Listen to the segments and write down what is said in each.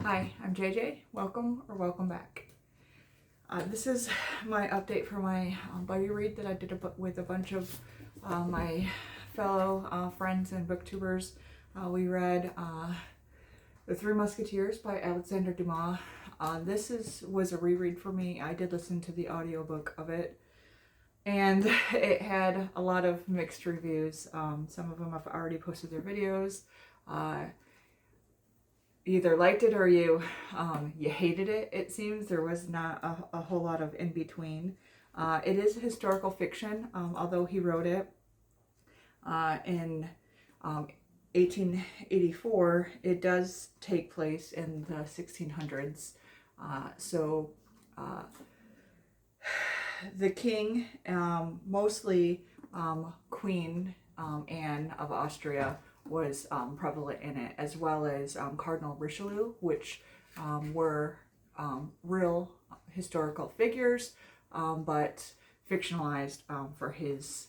Hi, I'm JJ. Welcome back. This is my update for my buddy read that I did with a bunch of my fellow friends and booktubers. We read The Three Musketeers by Alexander Dumas. Was a reread for me. I did listen to the audiobook of it, and it had a lot of mixed reviews. Some of them have already posted their videos. Either liked it or you hated it. It seems there was not a whole lot of in between. It is historical fiction, although he wrote it in 1884. It does take place in the 1600s. The king, mostly Queen Anne of Austria, was prevalent in it, as well as Cardinal Richelieu, which were real historical figures, but fictionalized for his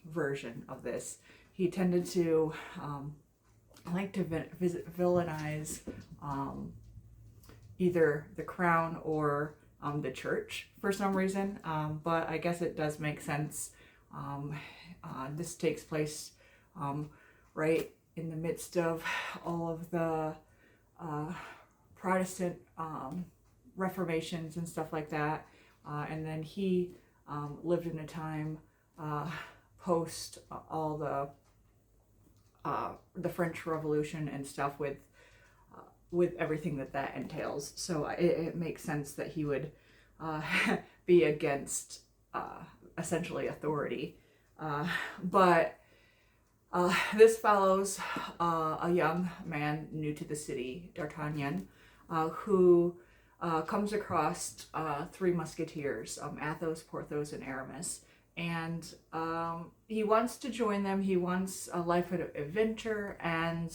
version of this. He tended to villainize either the crown or the church for some reason, but I guess it does make sense. This takes place right in the midst of all of the Protestant reformations and stuff like that. And then he lived in a time post all the French Revolution and stuff with everything that entails. So it makes sense that he would be against essentially authority. But this follows a young man new to the city, D'Artagnan, who comes across three musketeers, Athos, Porthos, and Aramis. And he wants to join them. He wants a life of adventure, and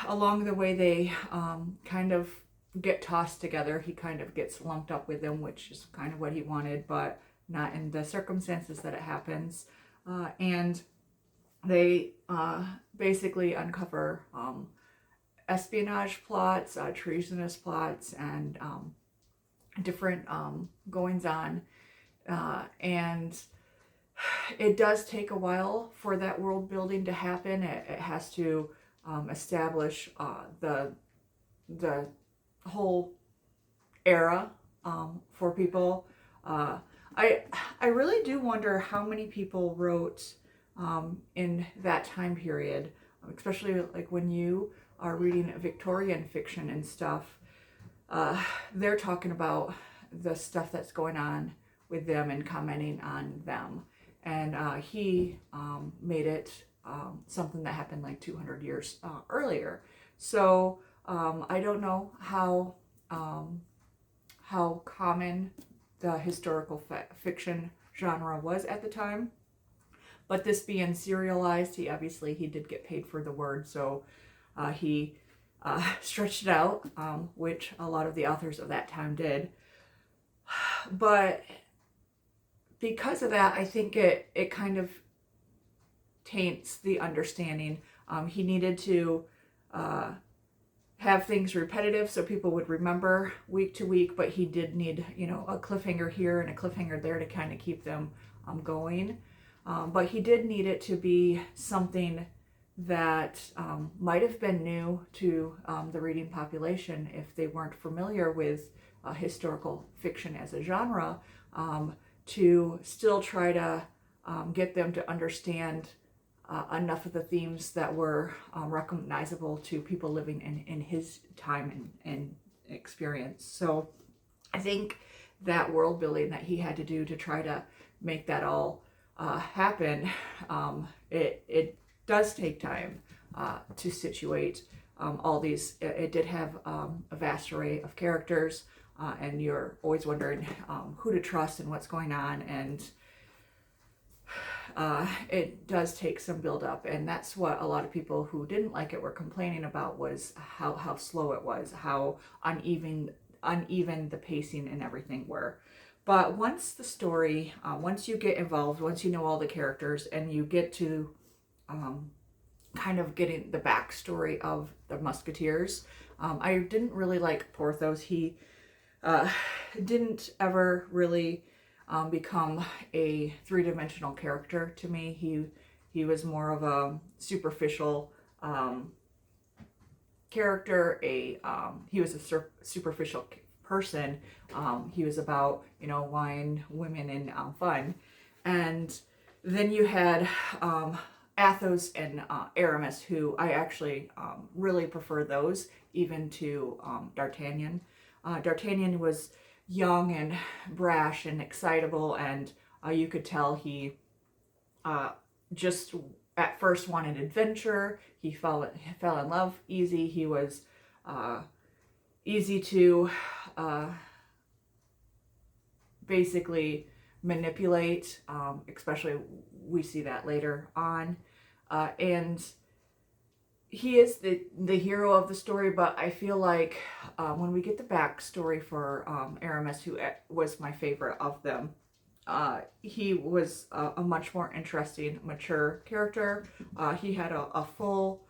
along the way they kind of get tossed together. He kind of gets lumped up with them, which is kind of what he wanted, but not in the circumstances that it happens. And they basically uncover espionage plots, treasonous plots, and different goings on. And it does take a while for that world building to happen. It has to establish the whole era for people. I really do wonder how many people wrote in that time period, especially like when you are reading Victorian fiction and stuff. They're talking about the stuff that's going on with them and commenting on them. And he made it something that happened like 200 years earlier. So I don't know how common the historical fiction genre was at the time, but this being serialized, he did get paid for the word, so he stretched it out, which a lot of the authors of that time did. But because of that, I think it kind of taints the understanding. He needed to have things repetitive so people would remember week to week, but he did need, a cliffhanger here and a cliffhanger there to kind of keep them going. But he did need it to be something that might have been new to the reading population if they weren't familiar with historical fiction as a genre, to still try to get them to understand enough of the themes that were recognizable to people living in his time and experience. So I think that world building that he had to do to try to make that all happen, it does take time to situate all these. It did have a vast array of characters, and you're always wondering who to trust and what's going on, and it does take some build up, and that's what a lot of people who didn't like it were complaining about, was how slow it was, how uneven the pacing and everything were. But once the story, once you get involved, once you know all the characters and you get to kind of getting the backstory of the Musketeers. I didn't really like Porthos. He uh, didn't ever really become a three-dimensional character to me. He was more of a superficial character. He was a superficial person. He was about, wine, women, and fun. And then you had Athos and Aramis, who I actually really prefer those, even to D'Artagnan. D'Artagnan was young and brash and excitable, and you could tell he just at first wanted adventure. He fell in love easy. He was easy to basically manipulate, especially we see that later on. And he is the hero of the story, but I feel like when we get the backstory for Aramis, who was my favorite of them, he was a much more interesting, mature character. He had a full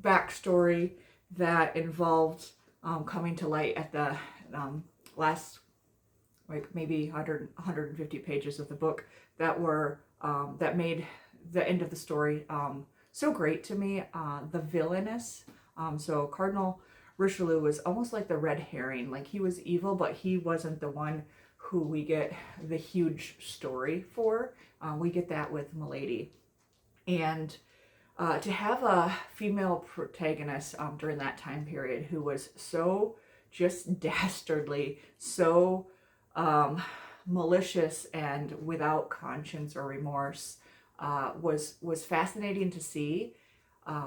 backstory that involved coming to light at the last, like maybe 150 pages of the book that were that made the end of the story so great to me. The villainous, so Cardinal Richelieu was almost like the red herring. Like, he was evil, but he wasn't the one who we get the huge story for. We get that with Milady. And to have a female protagonist during that time period who was so just dastardly, so malicious and without conscience or remorse, was fascinating to see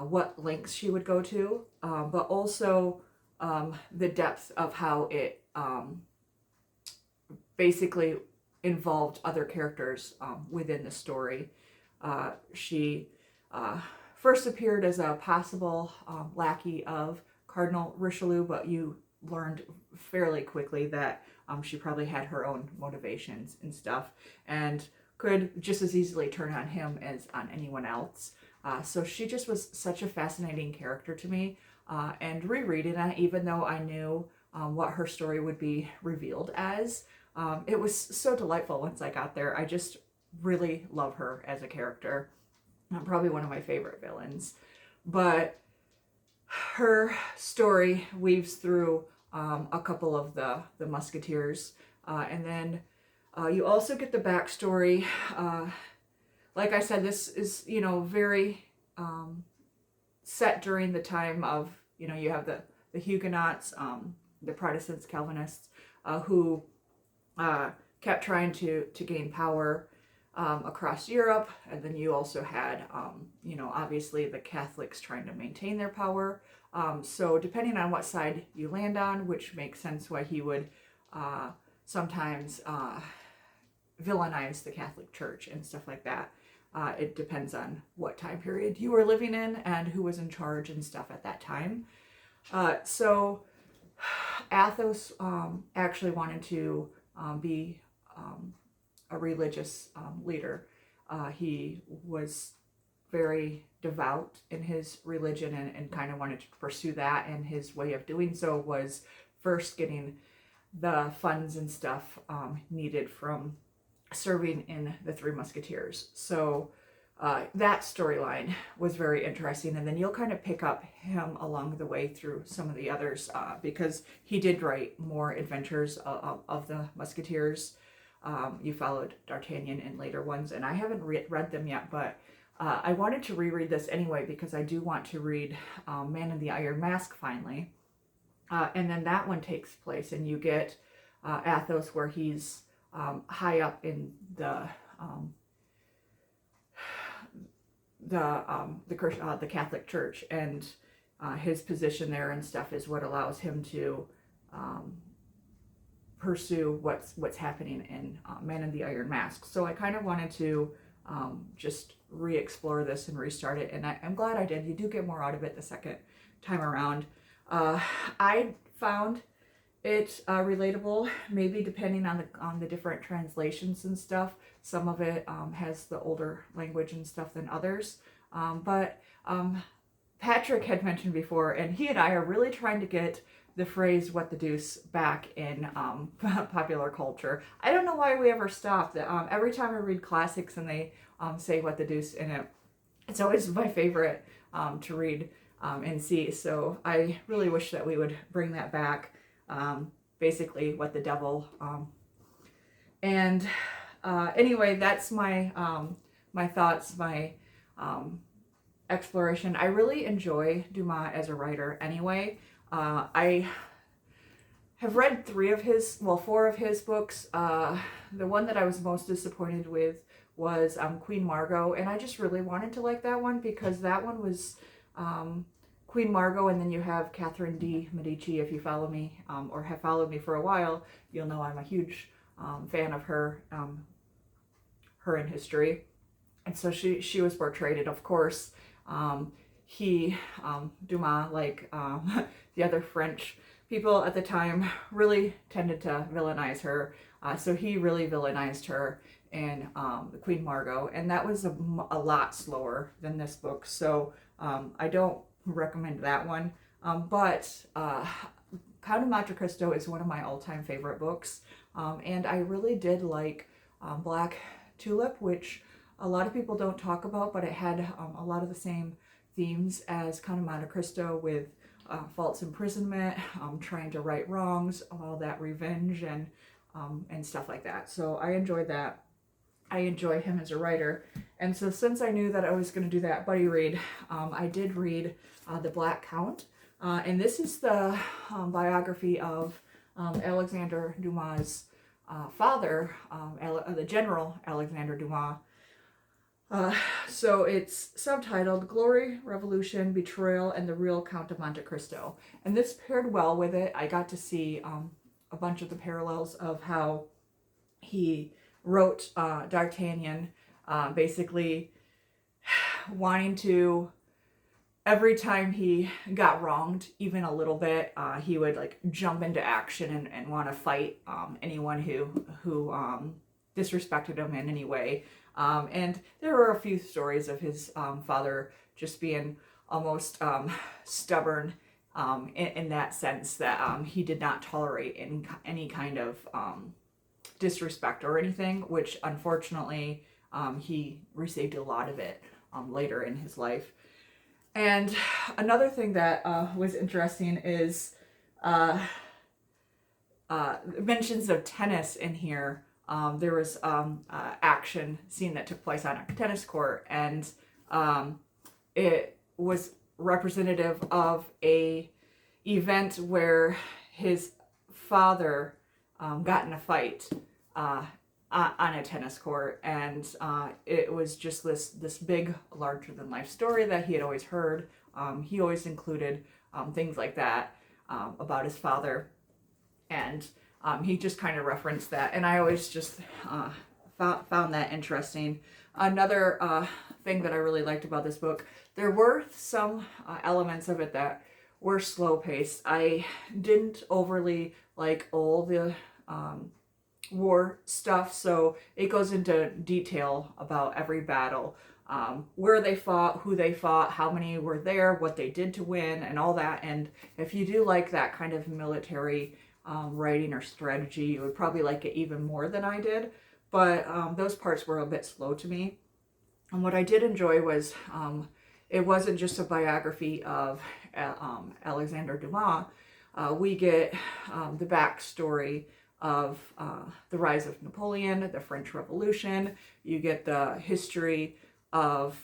what lengths she would go to, but also the depth of how it basically involved other characters within the story. She first appeared as a possible lackey of Cardinal Richelieu, but you learned fairly quickly that she probably had her own motivations and stuff, and could just as easily turn on him as on anyone else. So she just was such a fascinating character to me, and rereading it, even though I knew what her story would be revealed as, it was so delightful once I got there. I just really love her as a character. Probably one of my favorite villains. But her story weaves through a couple of the Musketeers. And then you also get the backstory. Like I said, this is, very set during the time of, you have the Huguenots, the Protestants, Calvinists, who kept trying to gain power across Europe. And then you also had, obviously the Catholics trying to maintain their power. So depending on what side you land on, which makes sense why he would sometimes villainize the Catholic Church and stuff like that. It depends on what time period you were living in and who was in charge and stuff at that time. So Athos actually wanted to be a religious leader. He was very devout in his religion and kind of wanted to pursue that, and his way of doing so was first getting the funds and stuff needed from serving in the Three Musketeers. So that storyline was very interesting, and then you'll kind of pick up him along the way through some of the others, because he did write more adventures of the Musketeers. You followed D'Artagnan in later ones, and I haven't read them yet, but I wanted to reread this anyway because I do want to read Man in the Iron Mask finally. And then that one takes place, and you get Athos where he's high up in the Catholic Church, and his position there and stuff is what allows him to pursue what's happening in Man in the Iron Mask. So I kind of wanted to just re-explore this and restart it, and I'm glad I did. You do get more out of it the second time around. I found it relatable, maybe depending on the different translations and stuff. Some of it has the older language and stuff than others. But Patrick had mentioned before, and he and I are really trying to get the phrase "what the deuce" back in popular culture. I don't know why we ever stopped. Every time I read classics and they say "what the deuce" in it, it's always my favorite to read and see. So I really wish that we would bring that back. Basically, what the devil. And anyway, that's my my thoughts, my exploration. I really enjoy Dumas as a writer anyway. I have read four of his books. The one that I was most disappointed with was Queen Margot, and I just really wanted to like that one because that one was Queen Margot, and then you have Catherine de Medici. If you follow me or have followed me for a while, you'll know I'm a huge fan of her in history. And so she was portrayed, and of course, Dumas, like the other French people at the time, really tended to villainize her. So he really villainized her in the Queen Margot, and that was a lot slower than this book. So I don't recommend that one. But Count of Monte Cristo is one of my all-time favorite books, and I really did like Black Tulip, which a lot of people don't talk about, but it had a lot of the same themes as Count of Monte Cristo with false imprisonment, trying to right wrongs, all that revenge and stuff like that. So I enjoyed that. I enjoy him as a writer. And so since I knew that I was going to do that buddy read, I did read The Black Count. And this is the biography of Alexander Dumas' father, the General Alexander Dumas. So it's subtitled Glory, Revolution, Betrayal, and the Real Count of Monte Cristo. And this paired well with it. I got to see a bunch of the parallels of how he wrote D'Artagnan, basically wanting to, every time he got wronged, even a little bit, he would like jump into action and want to fight anyone who disrespected him in any way. And there were a few stories of his father just being almost stubborn in that sense, that he did not tolerate any kind of disrespect or anything, which unfortunately he received a lot of it later in his life. And another thing that was interesting is mentions of tennis in here. There was action scene that took place on a tennis court, and it was representative of a event where his father got in a fight on a tennis court, and it was just this big, larger than life story that he had always heard. He always included things like that about his father, and he just kind of referenced that, and I always just found that interesting. Another thing that I really liked about this book, there were some elements of it that were slow paced. I didn't overly like all the war stuff, so it goes into detail about every battle, where they fought, who they fought, how many were there, what they did to win, and all that. And if you do like that kind of military writing or strategy, you would probably like it even more than I did. But those parts were a bit slow to me. And what I did enjoy was it wasn't just a biography of Alexander Dumas. We get the backstory of the rise of Napoleon, the French Revolution. You get the history of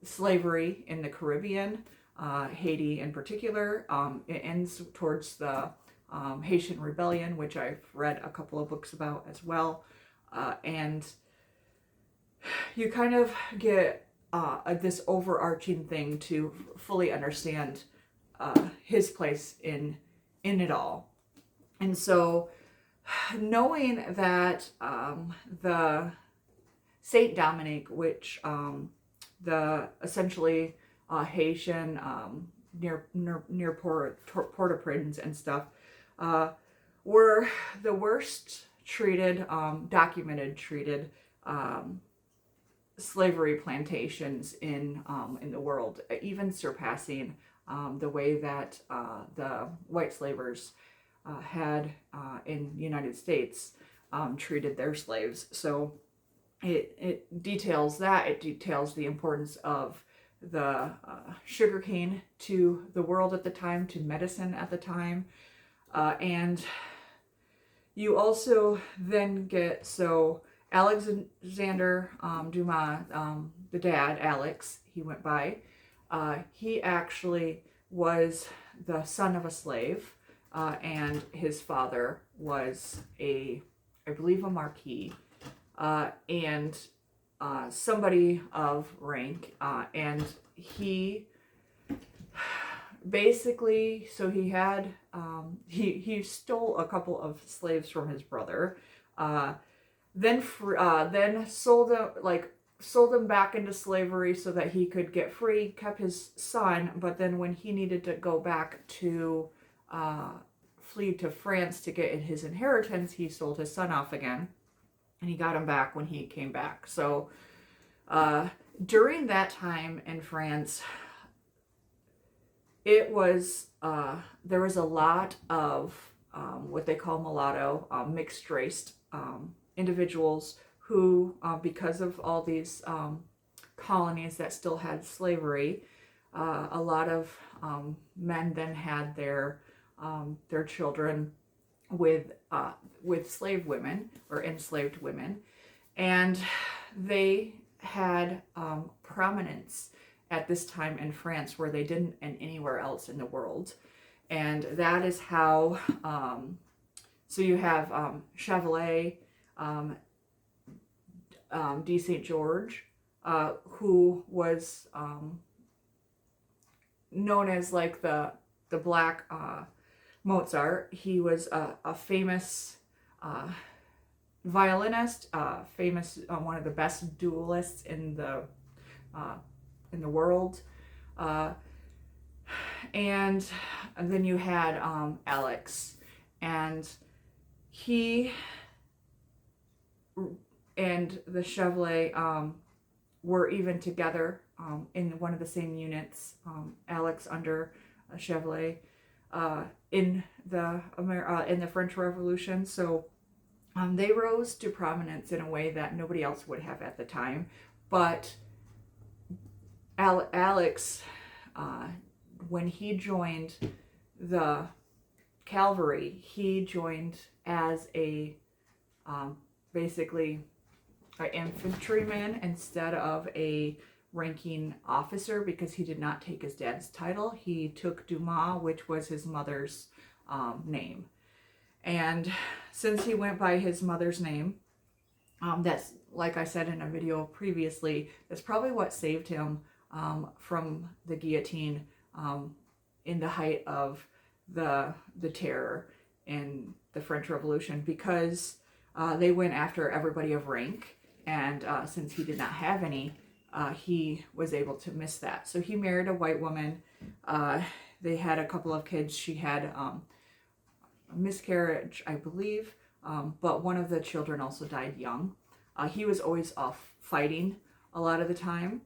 slavery in the Caribbean, Haiti in particular. It ends towards the Haitian Rebellion, which I've read a couple of books about as well. And you kind of get this overarching thing to fully understand his place in it all. And so knowing that the Saint Dominic, which the essentially Haitian near Port-au-Prince and stuff, were the worst treated, documented treated slavery plantations in the world, even surpassing the way that the white slavers had in the United States treated their slaves. So it details that. It details the importance of the sugarcane to the world at the time, to medicine at the time. And you also then get, so Alexander Dumas, the dad, Alex, he went by, he actually was the son of a slave, and his father was I believe a marquis, and somebody of rank, and he basically, so he had, he stole a couple of slaves from his brother, then sold them back into slavery so that he could get free, kept his son, but then when he needed to go back to flee to France to get his inheritance, he sold his son off again, and he got him back when he came back. So during that time in France, it was, there was a lot of what they call mulatto, mixed race individuals who, because of all these colonies that still had slavery, a lot of men then had their children with slave women or enslaved women, and they had prominence at this time in France where they didn't in anywhere else in the world. And that is how, so you have Chevalier de St. George, who was known as like the Black Mozart. He was a famous violinist, famous, one of the best duelists in the world, and then you had Alex, and he and the Chevalier were even together in one of the same units. Alex under Chevalier in the French Revolution. So they rose to prominence in a way that nobody else would have at the time. But Alex, when he joined the cavalry, he joined as a basically an infantryman instead of a ranking officer, because he did not take his dad's title. He took Dumas, which was his mother's name. And since he went by his mother's name, that's, like I said in a video previously, that's probably what saved him from the guillotine in the height of the terror in the French Revolution, because they went after everybody of rank, and since he did not have any, he was able to miss that. So he married a white woman. They had a couple of kids. She had a miscarriage, I believe, but one of the children also died young. He was always off fighting a lot of the time.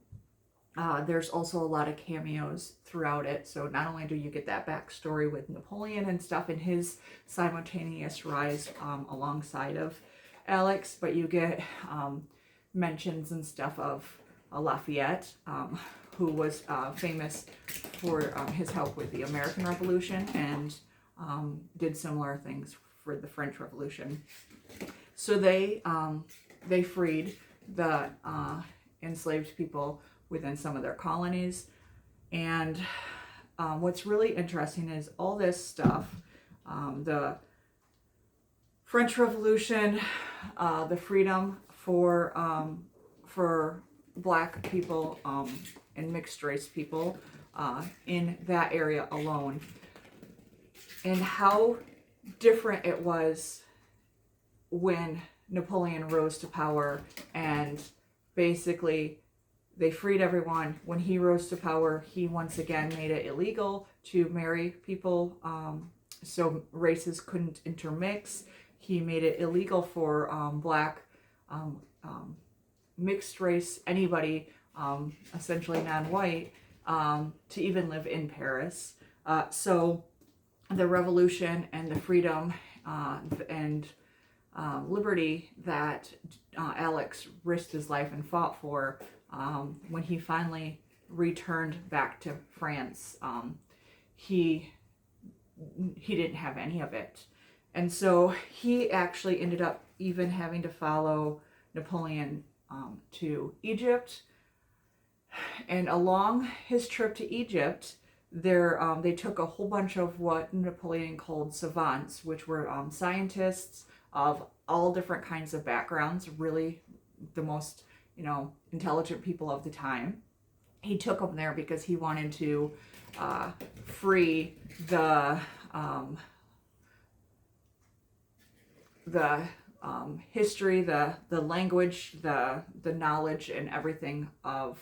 There's also a lot of cameos throughout it. So not only do you get that backstory with Napoleon and stuff in his simultaneous rise alongside of Alex, but you get mentions and stuff of Lafayette, who was famous for his help with the American Revolution and did similar things for the French Revolution. So they freed the enslaved people within some of their colonies. And what's really interesting is all this stuff, the French Revolution, the freedom for Black people and mixed race people in that area alone, and how different it was when Napoleon rose to power, and basically they freed everyone. When he rose to power, he once again made it illegal to marry people, so races couldn't intermix. He made it illegal for Black mixed race, anybody, essentially non-white, to even live in Paris. So the revolution and the freedom and liberty that Alex risked his life and fought for, when he finally returned back to France, he didn't have any of it. And so he actually ended up even having to follow Napoleon to Egypt. And along his trip to Egypt, they took a whole bunch of what Napoleon called savants, which were scientists of all different kinds of backgrounds, really the most, intelligent people of the time. He took them there because he wanted to free the history, the language, the knowledge, and everything of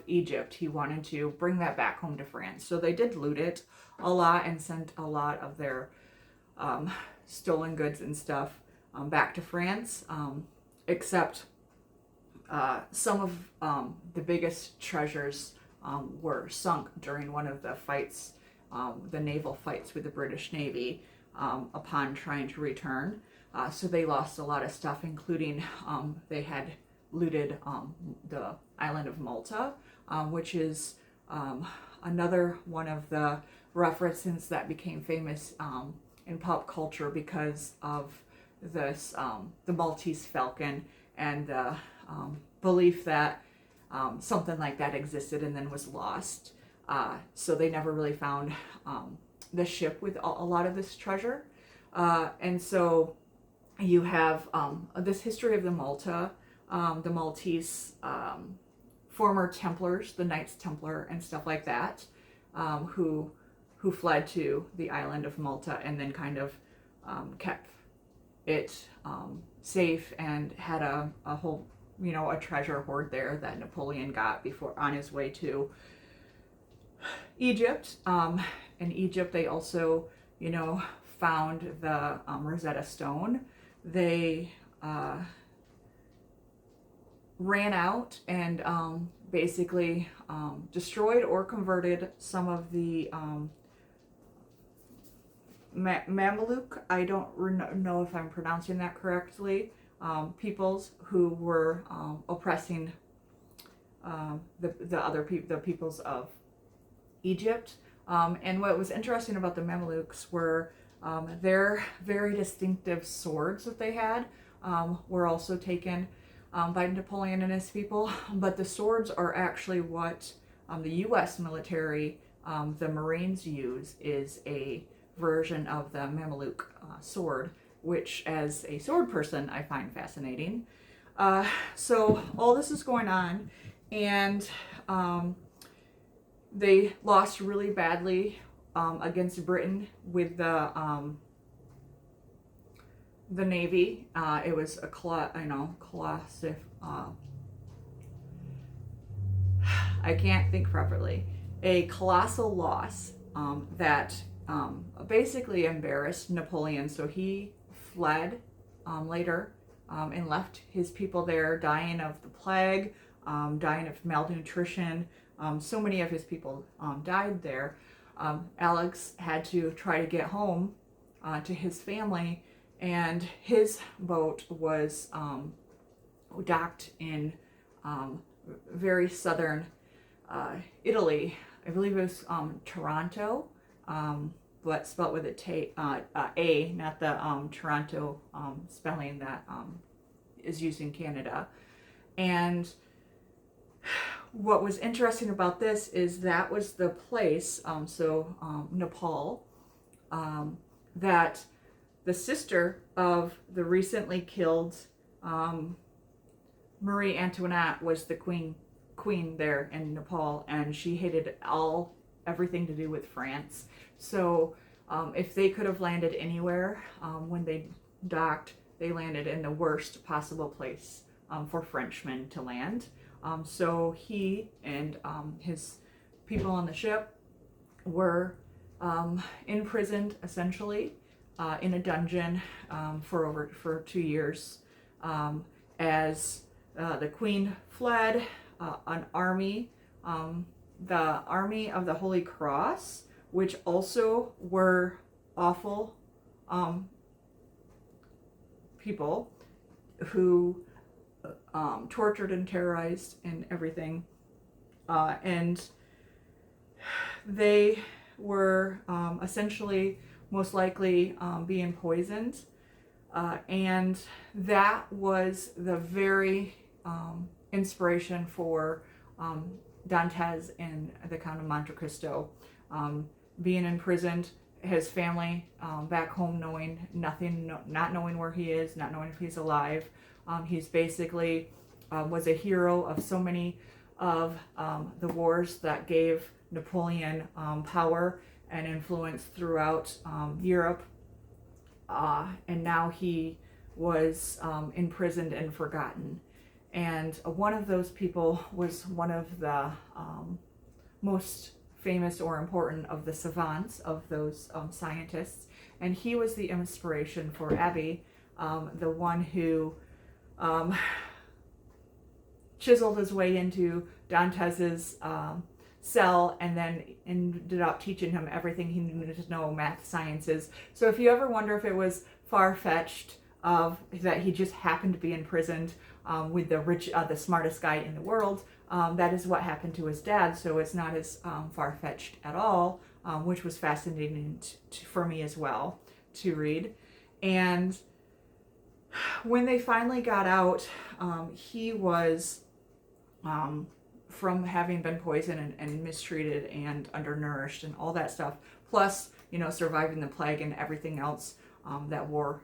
Egypt. He wanted to bring that back home to France. So they did loot it a lot and sent a lot of their stolen goods and stuff back to France, except some of the biggest treasures were sunk during one of the fights, the naval fights with the British Navy, upon trying to return. So they lost a lot of stuff, including they had looted the island of Malta, which is another one of the references that became famous in pop culture because of this, the Maltese Falcon, and the belief that something like that existed and then was lost. So they never really found the ship with a lot of this treasure. And so you have this history of the Maltese former Templars, the Knights Templar and stuff like that, who fled to the island of Malta and then kind of kept it safe and had a whole, a treasure hoard there that Napoleon got before on his way to Egypt. In Egypt, they also, found the Rosetta Stone. They ran out and basically destroyed or converted some of the Mameluke, I don't know if I'm pronouncing that correctly, peoples who were oppressing the peoples of Egypt. And what was interesting about the Mamelukes were their very distinctive swords that they had were also taken by Napoleon and his people. But the swords are actually what the U.S. military, the Marines use, is a version of the Mameluke sword, which as a sword person I find fascinating. So all this is going on, and they lost really badly against Britain with the Navy. It was a colossal. I can't think properly. A colossal loss that basically embarrassed Napoleon. So he fled later and left his people there, dying of the plague, dying of malnutrition. So many of his people died there. Alex had to try to get home to his family, and his boat was docked in very southern Italy. I believe it was Toronto, but spelled with A, not the Toronto spelling that is used in Canada. And what was interesting about this is that was the place, Nepal, that the sister of the recently killed Marie Antoinette was the queen there in Nepal, and she hated everything to do with France. So if they could have landed anywhere, when they docked, they landed in the worst possible place for Frenchmen to land. So he and his people on the ship were imprisoned essentially in a dungeon for 2 years, as The queen fled. An army, the Army of the Holy Cross, which also were awful people who tortured and terrorized and everything. And they were essentially most likely being poisoned. And that was the very inspiration for Dantes and the Count of Monte Cristo. Being imprisoned, his family back home knowing nothing, not knowing where he is, not knowing if he's alive. He's basically was a hero of so many of the wars that gave Napoleon power and influence throughout Europe. And now he was imprisoned and forgotten. And one of those people was one of the most famous or important of the savants, of those scientists. And he was the inspiration for Abbe, the one who chiseled his way into Dantes's cell and then ended up teaching him everything he needed to know, math, sciences. So if you ever wonder if it was far-fetched that he just happened to be imprisoned with the smartest guy in the world, that is what happened to his dad. So it's not as far-fetched at all, which was fascinating for me as well to read. And when they finally got out, he was from having been poisoned and mistreated and undernourished and all that stuff, plus surviving the plague and everything else that war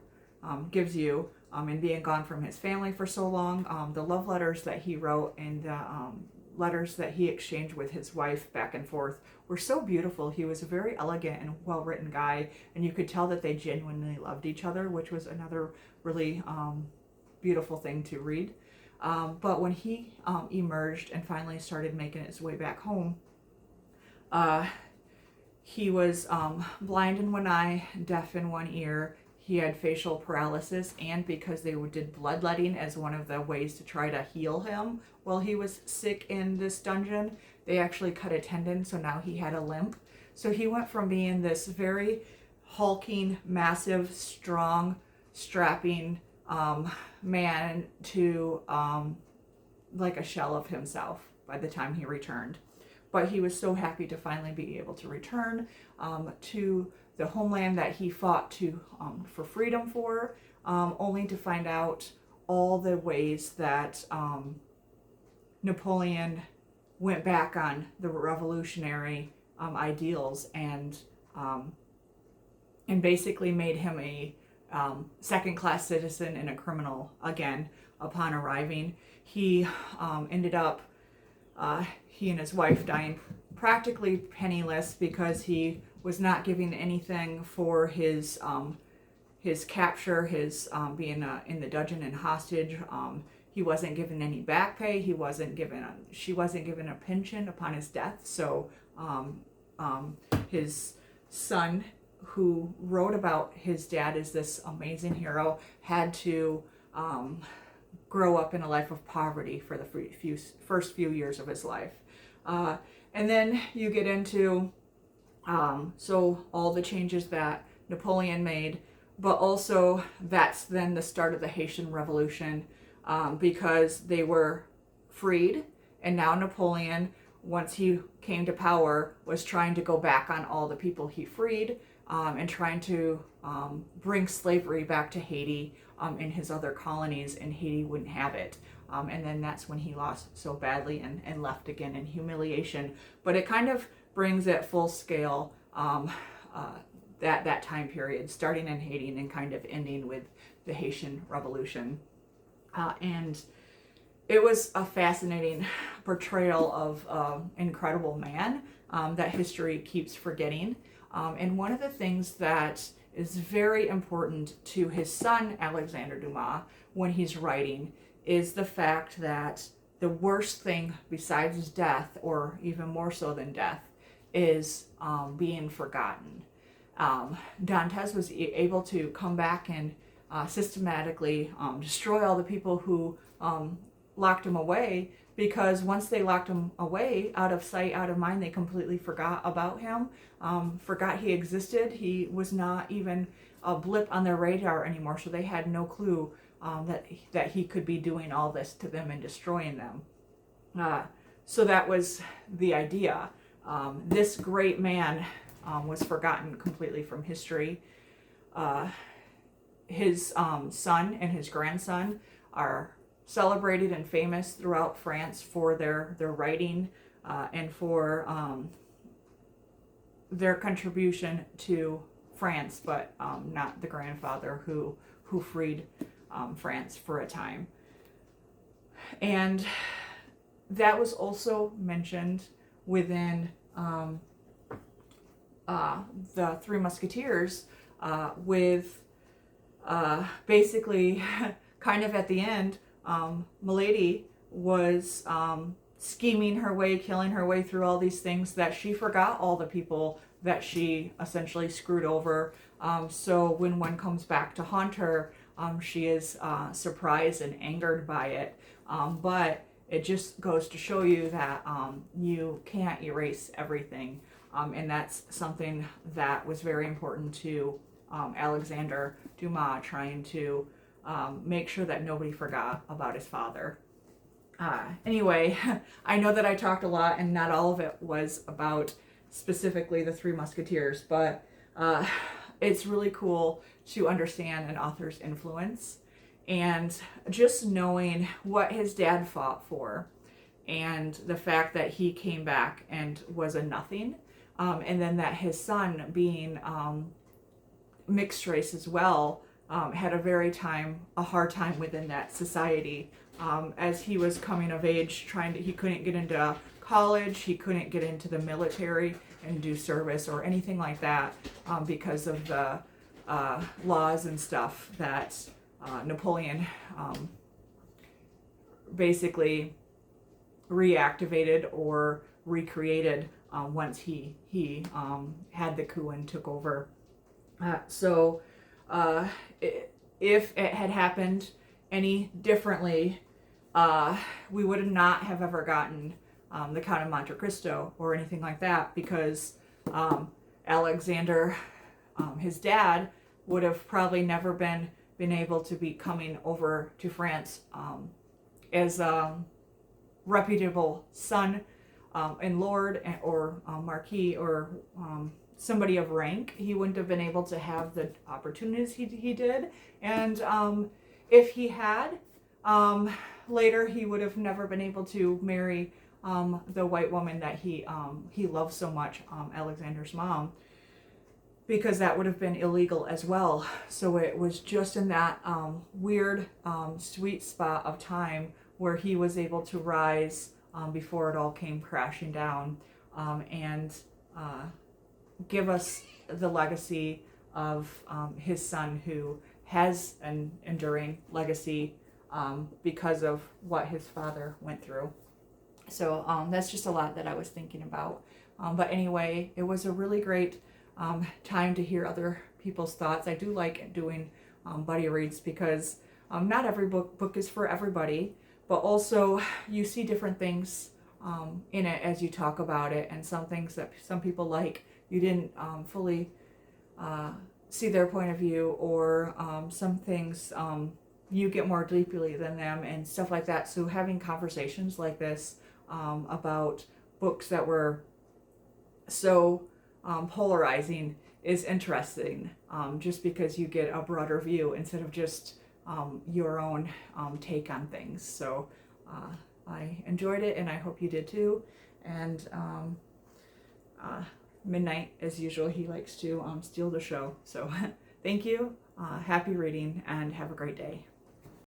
gives you, and being gone from his family for so long. The love letters that he wrote and the letters that he exchanged with his wife back and forth were so beautiful. He was a very elegant and well-written guy, and you could tell that they genuinely loved each other, which was another really beautiful thing to read. But when he emerged and finally started making his way back home, he was blind in one eye, deaf in one ear. He had facial paralysis, and because they did bloodletting as one of the ways to try to heal him while he was sick in this dungeon, they actually cut a tendon, so now he had a limp. So he went from being this very hulking, massive, strong, strapping man to like a shell of himself by the time he returned. But he was so happy to finally be able to return to the homeland that he fought for freedom for, only to find out all the ways that Napoleon went back on the revolutionary ideals and basically made him a second-class citizen and a criminal again upon arriving. He ended up, he and his wife dying practically penniless because he was not giving anything for his capture, his being in the dungeon and hostage. He wasn't given any back pay. She wasn't given a pension upon his death. So his son, who wrote about his dad as this amazing hero, had to grow up in a life of poverty for the first few years of his life. And then you get into so all the changes that Napoleon made, but also that's then the start of the Haitian Revolution, because they were freed, and now Napoleon, once he came to power, was trying to go back on all the people he freed, and trying to bring slavery back to Haiti and his other colonies, and Haiti wouldn't have it. And then that's when he lost so badly and left again in humiliation. But it kind of brings it full scale, that time period, starting in Haiti and kind of ending with the Haitian Revolution. And it was a fascinating portrayal of an incredible man that history keeps forgetting. And one of the things that is very important to his son, Alexander Dumas, when he's writing, is the fact that the worst thing besides death, or even more so than death, is being forgotten. Dantes was able to come back and systematically destroy all the people who locked him away, because once they locked him away, out of sight, out of mind, they completely forgot about him, forgot he existed. He was not even a blip on their radar anymore, so they had no clue that he could be doing all this to them and destroying them. So that was the idea. This great man was forgotten completely from history. His son and his grandson are celebrated and famous throughout France for their writing and for their contribution to France, but not the grandfather who freed France for a time. And that was also mentioned within the Three Musketeers, with basically kind of at the end, Milady was scheming her way, killing her way through all these things, that she forgot all the people that she essentially screwed over. So when one comes back to haunt her, she is surprised and angered by it. But it just goes to show you that you can't erase everything. And that's something that was very important to Alexander Dumas, trying to make sure that nobody forgot about his father. Anyway, I know that I talked a lot, and not all of it was about specifically the Three Musketeers, but it's really cool to understand an author's influence, and just knowing what his dad fought for, and the fact that he came back and was a nothing, and then that his son, being mixed race as well, had a hard time within that society. As he was coming of age, he couldn't get into college, he couldn't get into the military and do service or anything like that, because of the laws and stuff that Napoleon basically reactivated or recreated once he had the coup and took over. So if it had happened any differently, we would not have ever gotten the Count of Monte Cristo or anything like that, because Alexander, his dad, would have probably never been able to be coming over to France as a reputable son and lord or marquis or somebody of rank. He wouldn't have been able to have the opportunities he did. And if he had, later he would have never been able to marry the white woman that he loved so much, Alexander's mom, because that would have been illegal as well. So it was just in that weird sweet spot of time where he was able to rise before it all came crashing down, and give us the legacy of his son, who has an enduring legacy because of what his father went through. So that's just a lot that I was thinking about. But anyway, it was a really great time to hear other people's thoughts. I do like doing buddy reads, because not every book is for everybody, but also you see different things in it as you talk about it, and some things that some people like, you didn't fully see their point of view, or some things you get more deeply than them and stuff like that. So having conversations like this about books that were so polarizing is interesting, just because you get a broader view instead of just your own take on things. So I enjoyed it, and I hope you did too. And Midnight, as usual, he likes to steal the show. So thank you, happy reading, and have a great day.